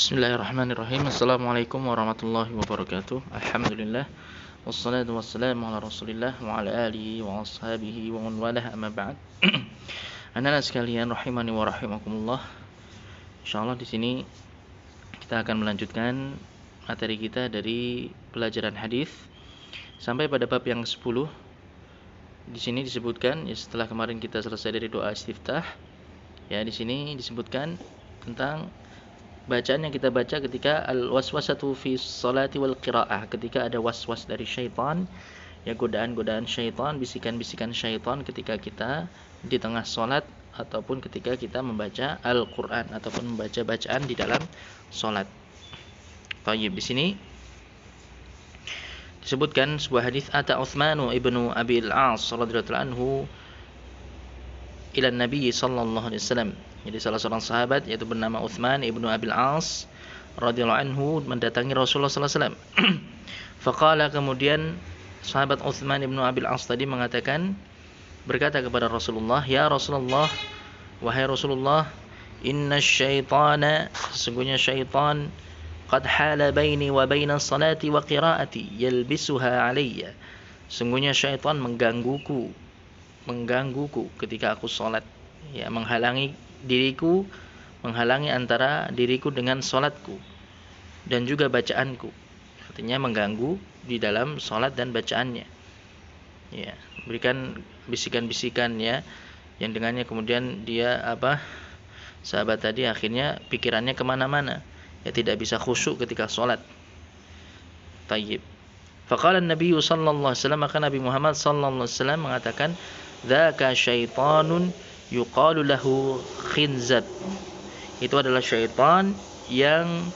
Bismillahirrahmanirrahim. Assalamualaikum warahmatullahi wabarakatuh. Alhamdulillah. Wassalatu wassalamu ala Rasulillah wa ala alihi wa ashabihi wa man walah, amma ba'd. Anak-anak sekalian rahimani wa rahimakumullah. Insyaallah di sini kita akan melanjutkan materi kita dari pelajaran hadis sampai pada bab yang 10. Di sini disebutkan ya, setelah kemarin kita selesai dari doa istiftah, ya di sini disebutkan tentang bacaan yang kita baca ketika al-waswasatu fi sholati wal qiraah, ketika ada waswas dari syaitan, ya godaan-godaan syaitan, bisikan-bisikan syaitan ketika kita di tengah salat ataupun ketika kita membaca Al-Qur'an ataupun membaca bacaan di dalam salat. Baik, di sini disebutkan sebuah hadis, ata Utsmanu ibnu Abi al-As radhiyallahu anhu ila Nabi sallallahu alaihi wasallam. Jadi salah seorang sahabat yaitu bernama Utsman ibnu Abi al-As radhiyallahu anhu mendatangi Rasulullah sallallahu alaihi wasallam. Faqala, kemudian sahabat Utsman ibnu Abi al-As tadi mengatakan, berkata kepada Rasulullah, ya Rasulullah, wahai Rasulullah, inna syaitana, sesungguhnya syaitan, qad hala baini wa baina salati wa qiraati yalbisuha alayya, sesungguhnya syaitan menggangguku ketika aku salat, ya menghalangi diriku, menghalangi antara diriku dengan salatku dan juga bacaanku. Artinya mengganggu di dalam salat dan bacaannya. Ya, berikan bisikan-bisikan ya, yang dengannya kemudian dia sahabat tadi akhirnya pikirannya kemana-mana, ya tidak bisa khusyuk ketika salat. Tayyib. Faqala an-nabiy sallallahu alaihi wasallam, maka Nabi Muhammad sallallahu alaihi wasallam mengatakan, dzaka syaitanun yuqalu lahu khinzab. Itu adalah syaitan yang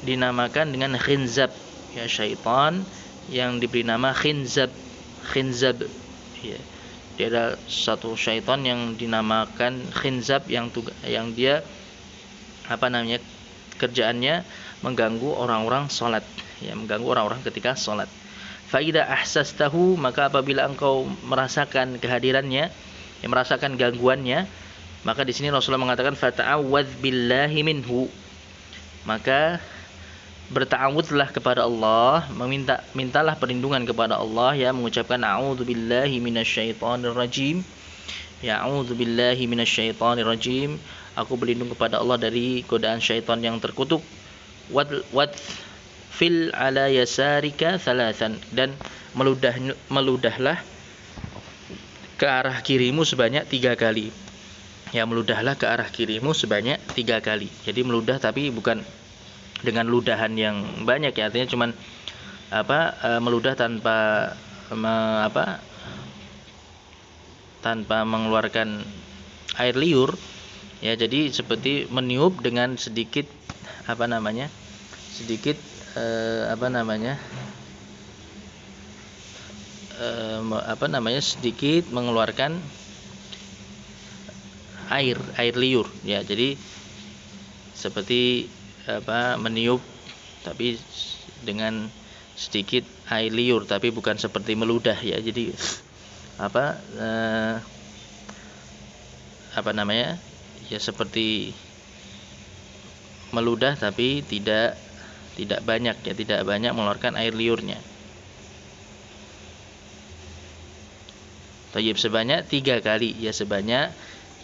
dinamakan dengan khinzab. Ya, syaitan yang diberi nama khinzab. Ya. Dia ada satu syaitan yang dinamakan khinzab yang dia kerjaannya mengganggu orang-orang salat, ya mengganggu orang-orang ketika salat. Fa idza ahsastahu, maka apabila engkau merasakan kehadirannya, yang merasakan gangguannya, maka di sini Rasulullah mengatakan fata'awwadz billahi minhu, maka berta'awudzlah kepada Allah, mintalah perlindungan kepada Allah, ya mengucapkan a'udzubillahi minasyaitonir rajim, ya a'udzubillahi minasyaitonir rajim, aku berlindung kepada Allah dari godaan syaitan yang terkutuk. Wat fil ala yasarika thalathan, dan meludahlah ke arah kirimu sebanyak 3 kali. Ya, meludahlah ke arah kirimu sebanyak 3 kali. Jadi meludah tapi bukan dengan ludahan yang banyak, ya artinya cuman meludah tanpa mengeluarkan air liur, ya jadi seperti meniup dengan sedikit sedikit mengeluarkan air liur, ya jadi seperti meniup tapi dengan sedikit air liur, tapi bukan seperti meludah, ya jadi ya seperti meludah tapi tidak banyak, ya tidak banyak mengeluarkan air liurnya. Tayyib, sebanyak 3 kali, ya sebanyak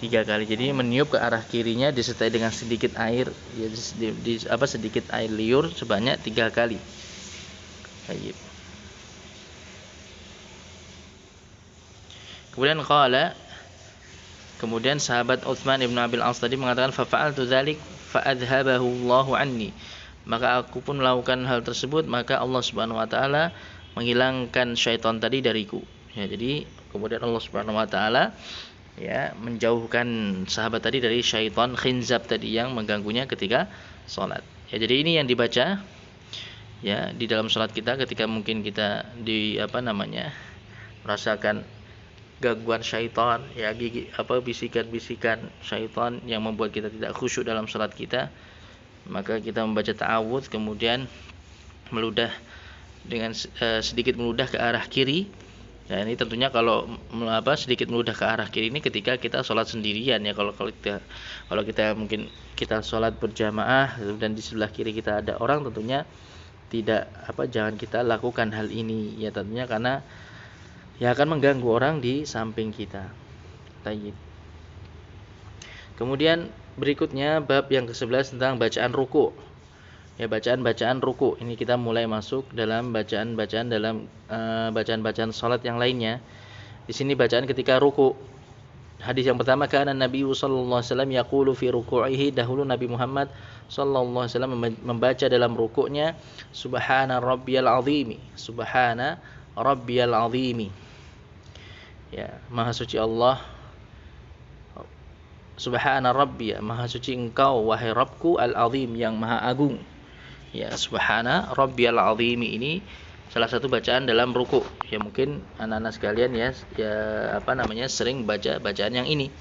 3 kali. Jadi meniup ke arah kirinya disertai dengan sedikit air, ya sedikit air liur sebanyak 3 kali. Tayyib. Kemudian sahabat Utsman ibn Abi al-As tadi mengatakan, fa fa'altu dzalik fa adhabahu Allahu anni, maka aku pun melakukan hal tersebut, maka Allah Subhanahu wa taala menghilangkan syaitan tadi dariku. Ya, jadi kemudian Allah Subhanahu wa taala ya menjauhkan sahabat tadi dari syaitan khinzab tadi yang mengganggunya ketika salat. Ya, jadi ini yang dibaca ya di dalam salat kita ketika mungkin kita merasakan gangguan syaitan, ya bisikan-bisikan syaitan yang membuat kita tidak khusyuk dalam salat kita, maka kita membaca ta'awudz, kemudian meludah dengan sedikit meludah ke arah kiri, Ya, ini tentunya kalau sedikit meludah ke arah kiri ini ketika kita sholat sendirian ya. Kalau kita mungkin kita sholat berjamaah dan di sebelah kiri kita ada orang, tentunya jangan kita lakukan hal ini ya, tentunya karena ya akan mengganggu orang di samping kita. Tayyib. Kemudian berikutnya bab yang ke-11 tentang bacaan ruku. Ya, bacaan-bacaan ruku. Ini kita mulai masuk dalam bacaan-bacaan salat yang lainnya. Di sini bacaan ketika ruku. Hadis yang pertama, kana Nabi sallallahu alaihi wasallam yaqulu fi ruku'ihi, dahulu Nabi Muhammad sallallahu alaihi wasallam membaca dalam rukuknya, subhana rabbiyal azimi, subhana rabbiyal azimi. Ya, maha suci Allah. Subhana rabbiya, maha suci engkau wahai Rabbku, al-azim, yang maha agung. Ya, subhana rabbiyal azim ini salah satu bacaan dalam ruku. Ya, mungkin anak-anak sekalian ya sering baca bacaan yang ini.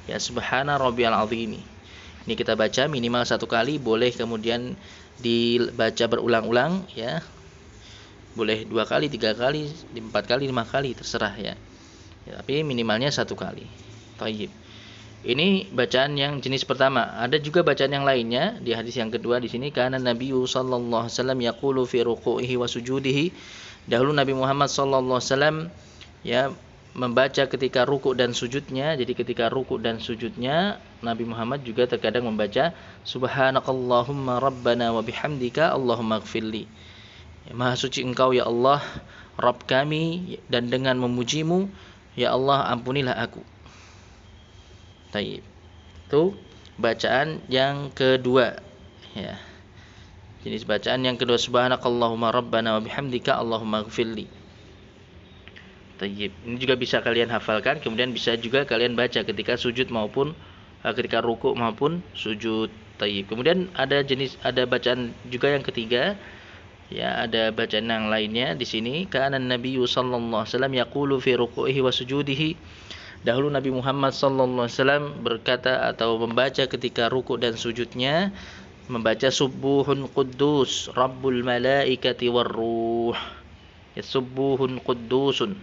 Ya, subhana rabbiyal azim. Ini kita baca minimal 1 kali, boleh kemudian dibaca berulang-ulang ya. Boleh 2 kali, 3 kali, 4 kali, 5 kali, terserah ya. Ya, tapi minimalnya 1 kali. Thayyib. Ini bacaan yang jenis pertama. Ada juga bacaan yang lainnya di hadis yang kedua di sini, kana Nabi sallallahu alaihi wasallam yaqulu fi ruku'ihi wa sujudihi. Dahulu Nabi Muhammad sallallahu alaihi wasallam ya membaca ketika ruku' dan sujudnya. Jadi ketika ruku' dan sujudnya Nabi Muhammad juga terkadang membaca subhanakallahumma rabbana wa bihamdika allahumma ighfirli. Ya, maha suci engkau ya Allah, Rabb kami, dan dengan memujimu ya Allah ampunilah aku. Taib. Itu bacaan yang kedua ya. Jenis bacaan yang kedua, subhanakallahumma rabbana wa bihamdika allahumma ighfirli. Taib. Ini juga bisa kalian hafalkan, kemudian bisa juga kalian baca ketika sujud maupun ketika ruku maupun sujud. Taib. Kemudian ada bacaan juga yang ketiga. Ya, ada bacaan yang lainnya di sini, kana Nabiyyu sallallahu alaihi wasallam yaqulu fi ruku'ihi wa sujudihi. Dahulu Nabi Muhammad sallallahu alaihi wasallam berkata atau membaca ketika ruku' dan sujudnya, membaca subuhun quddus rabbul malaikati warruh. Ya, subuhun quddusun.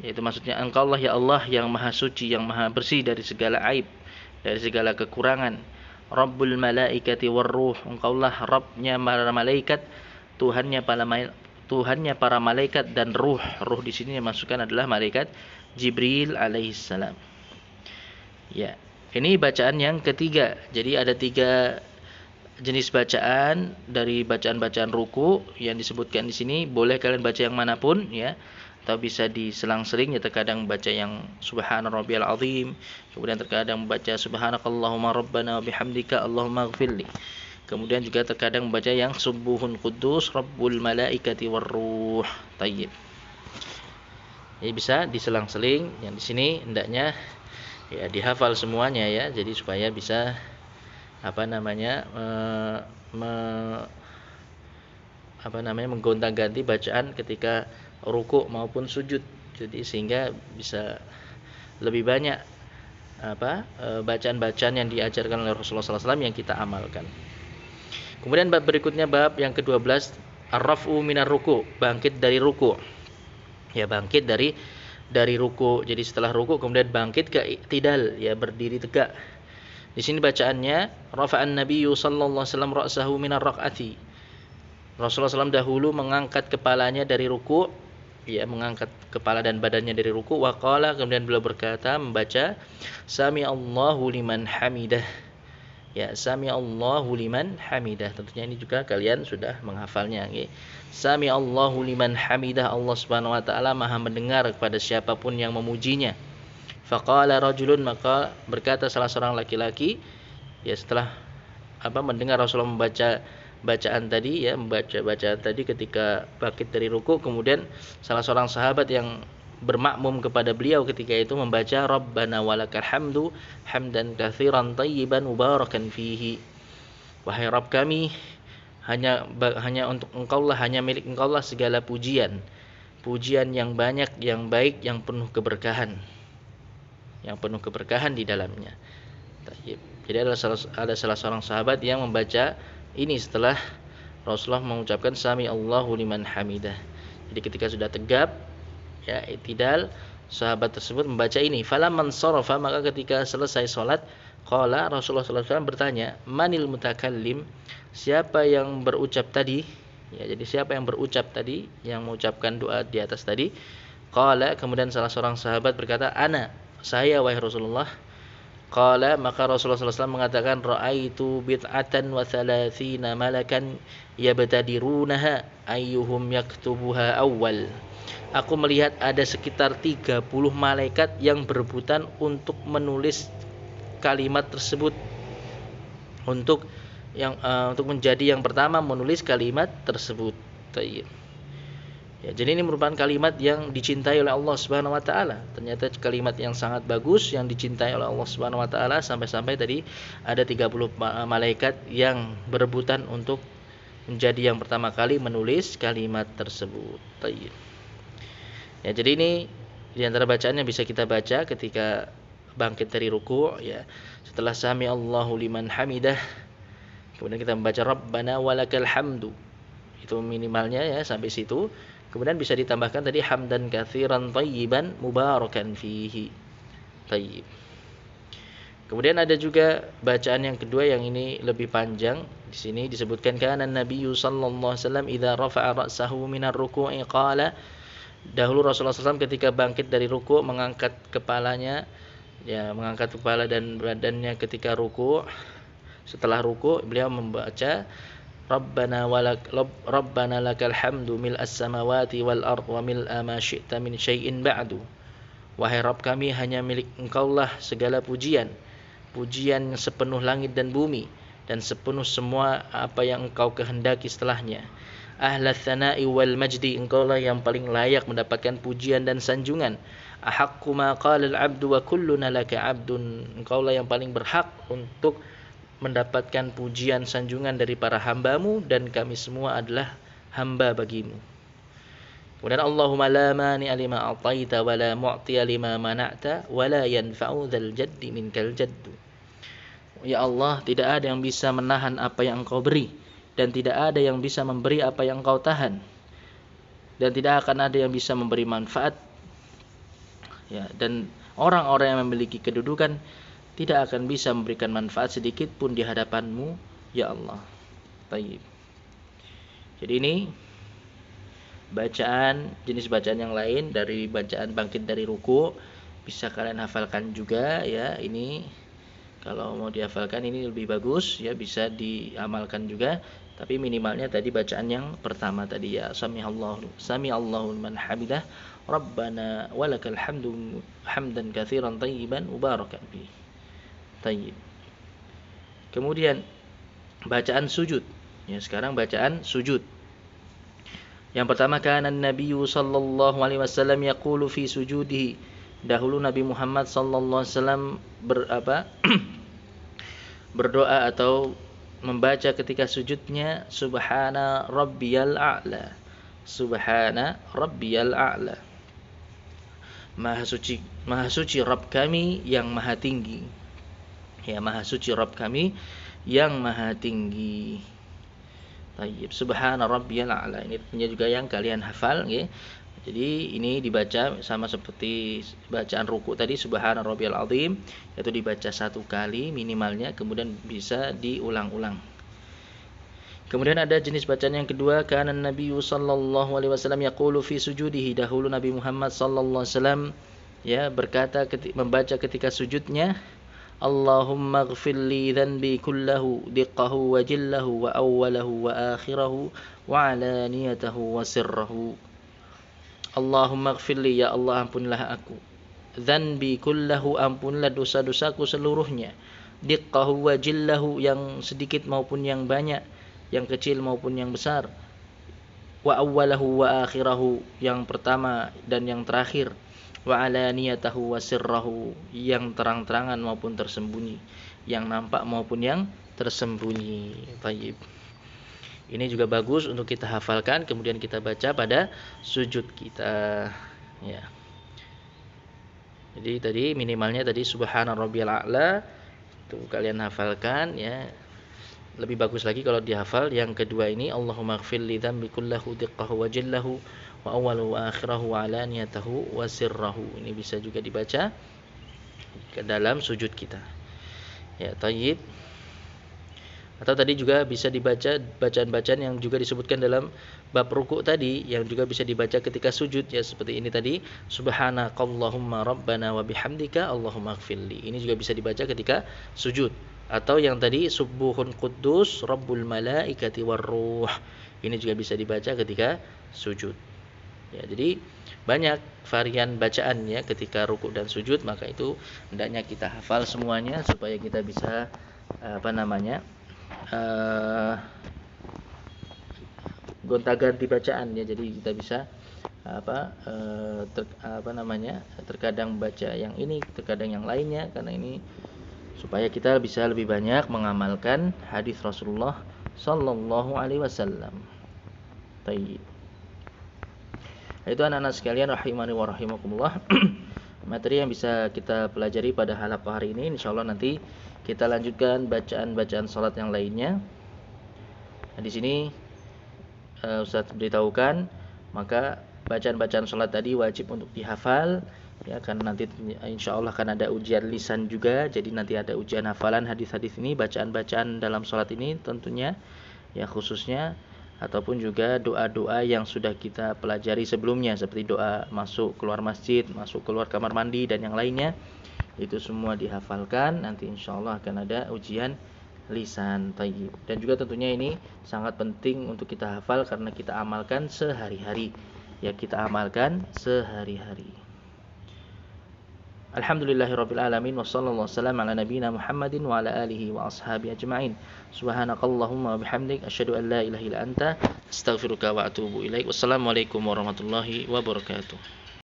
Yaitu maksudnya engkaulah ya Allah yang maha suci, yang maha bersih dari segala aib, dari segala kekurangan. Rabbul malaikati warruh, engkaulah Rabbnya para malaikat, Tuhannya para malaikat dan ruh. Ruh di sini yang masukkan adalah malaikat Jibril alaihissalam. Ya, ini bacaan yang ketiga. Jadi ada 3 jenis bacaan dari bacaan-bacaan ruku yang disebutkan di sini. Boleh kalian baca yang manapun ya, atau bisa diselang-seling ya, terkadang baca yang subhana rabbiyal azim, kemudian terkadang membaca subhanakallahumma rabbana wa bihamdika allahumma ighfirli. Kemudian juga terkadang membaca yang subuhun quddus rabbul malaikati warruh. Tayyib. Jadi bisa diselang-seling. Yang di sini hendaknya ya dihafal semuanya ya. Jadi supaya bisa menggonta-ganti bacaan ketika ruku maupun sujud. Jadi sehingga bisa lebih banyak bacaan-bacaan yang diajarkan oleh Rasulullah SAW yang kita amalkan. Kemudian bab berikutnya, bab yang ke-12, ar-raf'u minar ruku', bangkit dari ruku'. Ya, bangkit dari ruku'. Jadi setelah ruku' kemudian bangkit ke i'tidal, ya berdiri tegak. Di sini bacaannya, rafa'an nabiyyu sallallahu alaihi wasallam ra'sahu minar raq'ati. Rasulullah SAW dahulu mengangkat kepalanya dari ruku', ya mengangkat kepala dan badannya dari ruku', wa qala, kemudian beliau berkata membaca sami Allahu liman hamidah. Ya, sami Allahu liman hamidah. Tentunya ini juga kalian sudah menghafalnya. Okay. Sami Allahu liman hamidah. Allah Subhanahu wa taala Maha mendengar kepada siapapun yang memujinya. Faqala rajulun, maka berkata salah seorang laki-laki, ya setelah mendengar Rasulullah membaca bacaan tadi, ya membaca bacaan tadi ketika bangkit dari ruku, kemudian salah seorang sahabat yang bermakmum kepada beliau ketika itu membaca Rabbana walakal hamdu hamdan katsiran tayyiban mubarakan fihi. Wahai Rabb kami, hanya untuk Engkaulah, hanya milik Engkaulah segala pujian yang banyak, yang baik, yang penuh keberkahan di dalamnya. Jadi ada salah seorang sahabat yang membaca ini setelah Rasulullah mengucapkan sami Allahu liman hamidah. Jadi ketika sudah tegap, ya i'tidal, sahabat tersebut membaca ini. Falamman sarafa, maka ketika selesai salat, qala Rasulullah sallallahu alaihi wasallam bertanya, manil mutakallim, siapa yang berucap tadi? Ya, jadi siapa yang berucap tadi, yang mengucapkan doa di atas tadi? Qala, kemudian salah seorang sahabat berkata, ana, saya wahai Rasulullah. Qala, maka Rasulullah sallallahu alaihi wasallam mengatakan, ra'aitu bid'atan wa thalathina malakan yabtadirunaha ayyuhum yaktubuha awwal. Aku melihat ada sekitar 30 malaikat yang berebutan untuk menulis kalimat tersebut, untuk menjadi yang pertama menulis kalimat tersebut. Tayyib. Ya, jadi ini merupakan kalimat yang dicintai oleh Allah Subhanahu wa taala. Ternyata kalimat yang sangat bagus yang dicintai oleh Allah Subhanahu wa taala, sampai-sampai tadi ada 30 malaikat yang berebutan untuk menjadi yang pertama kali menulis kalimat tersebut. Tayyib. Ya, jadi ini di antara bacaan yang bisa kita baca ketika bangkit dari ruku', ya. Setelah sami Allahu liman hamidah, kemudian kita membaca Rabbana walakal hamdu. Itu minimalnya ya sampai situ. Kemudian bisa ditambahkan tadi hamdan katsiran thayyiban mubarakan fihi. Tayyib. Kemudian ada juga bacaan yang kedua yang ini lebih panjang. Di sini disebutkan kana Nabiyyu sallallahu alaihi wasallam idza rafa'a ra'sahu minar ruku'i qala. Dahulu Rasulullah SAW ketika bangkit dari ruku' mengangkat kepalanya, ya, mengangkat kepala dan badannya ketika ruku'. Setelah ruku' beliau membaca Rabbana lakal hamdu mil'as samawati wal ard wa mil'a ma syi'ta min syai'in ba'du. Wahai Rabb kami, hanya milik Engkaulah segala pujian, pujian sepenuh langit dan bumi, dan sepenuh semua apa yang Engkau kehendaki setelahnya. Ahlas tsana'i wal majdi, Engkaulah yang paling layak mendapatkan pujian dan sanjungan. Ahaqqu ma qala al-'abdu wa kulluna laka 'abdun, Engkaulah yang paling berhak untuk mendapatkan pujian sanjungan dari para hambamu, dan kami semua adalah hamba bagimu. Kemudian Allahumma la mani'a lima a'taita wa la mu'tiya lima mana'ta wa la yanfa'u dzal jaddi minkal jaddu. Ya Allah, tidak ada yang bisa menahan apa yang Engkau beri, dan tidak ada yang bisa memberi apa yang Engkau tahan, dan tidak akan ada yang bisa memberi manfaat, ya, dan orang-orang yang memiliki kedudukan tidak akan bisa memberikan manfaat sedikit pun di hadapanmu, ya Allah. Baik. Jadi ini bacaan, jenis bacaan yang lain dari bacaan bangkit dari ruku, bisa kalian hafalkan juga, ya. Ini kalau mau dihafalkan ini lebih bagus, ya, bisa diamalkan juga. Tapi minimalnya tadi bacaan yang pertama tadi, ya, sami Allahu liman hamidah, Rabbana walakal hamdu hamdan katsiran thayyiban mubarakan fihi. Tayyib. Kemudian bacaan sujud. Ya, sekarang bacaan sujud. Yang pertama, kana Nabiyyu sallallahu alaihi wasallam yaqulu fi sujudihi. Dahulu Nabi Muhammad sallallahu alaihi wasallam berdoa atau membaca ketika sujudnya, subhana rabbiyal a'la. Subhana rabbiyal a'la. Maha suci Rabb kami yang maha tinggi. Ya, maha suci Rabb kami yang maha tinggi. Tayyib. Subhana rabbiyal a'la. Ini punya juga yang kalian hafal, ya. Jadi ini dibaca sama seperti bacaan ruku tadi, subhana rabbiyal azim, yaitu dibaca satu kali minimalnya, kemudian bisa diulang-ulang. Kemudian ada jenis bacaan yang kedua, kana Nabiyyu sallallahu alaihi wasallam yaqulu fi sujudihi. Dahulu Nabi Muhammad sallallahu alaihi wasallam, ya, berkata membaca ketika sujudnya, Allahumma ighfir li dhanbi kullahu diqqahu wa jillahu wa awwalahu wa akhirahu wa alaniyatahu wa sirrahu. Allahumma ighfir li, ya Allah ampunilah aku, dhanbi kullahu, ampunilah dosa-dosaku seluruhnya, diqqahu wa jillahu, yang sedikit maupun yang banyak, yang kecil maupun yang besar, wa awwalahu wa akhirahu, yang pertama dan yang terakhir, wa alaniyatahu wa sirrahu, yang terang-terangan maupun tersembunyi, yang nampak maupun yang tersembunyi. Baik. Ini juga bagus untuk kita hafalkan, kemudian kita baca pada sujud kita, ya. Jadi tadi minimalnya tadi subhana rabbiyal a'la itu kalian hafalkan, ya. Lebih bagus lagi kalau dihafal yang kedua ini, Allahumma ighfir li dzambi kullahu diqqahu wa jillahu wa awwaluhu wa akhirahu wa alaniyatahu wa sirrahu. Ini bisa juga dibaca ke dalam sujud kita. Ya, tayyib. Atau tadi juga bisa dibaca bacaan-bacaan yang juga disebutkan dalam bab rukuk tadi, yang juga bisa dibaca ketika sujud, ya seperti ini tadi, subhanakallahumma rabbana wa bihamdika allahumma ighfirli. Ini juga bisa dibaca ketika sujud. Atau yang tadi subuhun quddus rabbul malaikati warruh. Ini juga bisa dibaca ketika sujud. Ya, jadi banyak varian bacaan ya ketika rukuk dan sujud, maka itu hendaknya kita hafal semuanya supaya kita bisa gonta-ganti bacaan ya. Jadi kita bisa terkadang baca yang ini, terkadang yang lainnya, karena ini supaya kita bisa lebih banyak mengamalkan hadis Rasulullah sallallahu alaihi wasallam. Baik. Itu anak-anak sekalian rahimani wa rahimakumullah. Materi yang bisa kita pelajari pada halaqah hari ini, insyaallah nanti kita lanjutkan bacaan-bacaan salat yang lainnya. Nah, di sini Ustaz beritahukan, maka bacaan-bacaan salat tadi wajib untuk dihafal ya, karena nanti insyaallah akan ada ujian lisan juga. Jadi nanti ada ujian hafalan hadis-hadis ini, bacaan-bacaan dalam salat ini tentunya ya, khususnya ataupun juga doa-doa yang sudah kita pelajari sebelumnya, seperti doa masuk keluar masjid, masuk keluar kamar mandi dan yang lainnya. Itu semua dihafalkan, nanti insyaallah akan ada ujian lisan. Tayyib. Dan juga tentunya ini sangat penting untuk kita hafal karena kita amalkan sehari-hari. Ya, kita amalkan sehari-hari. Alhamdulillahirabbil alamin wa sallallahu wasallam ala nabiyyina Muhammadin wa ala alihi wa ashabihi ajma'in. Subhanakallahumma wa bihamdik asyhadu an la ilaha illa anta astaghfiruka wa atubu ilaik. Wassalamualaikum warahmatullahi wabarakatuh.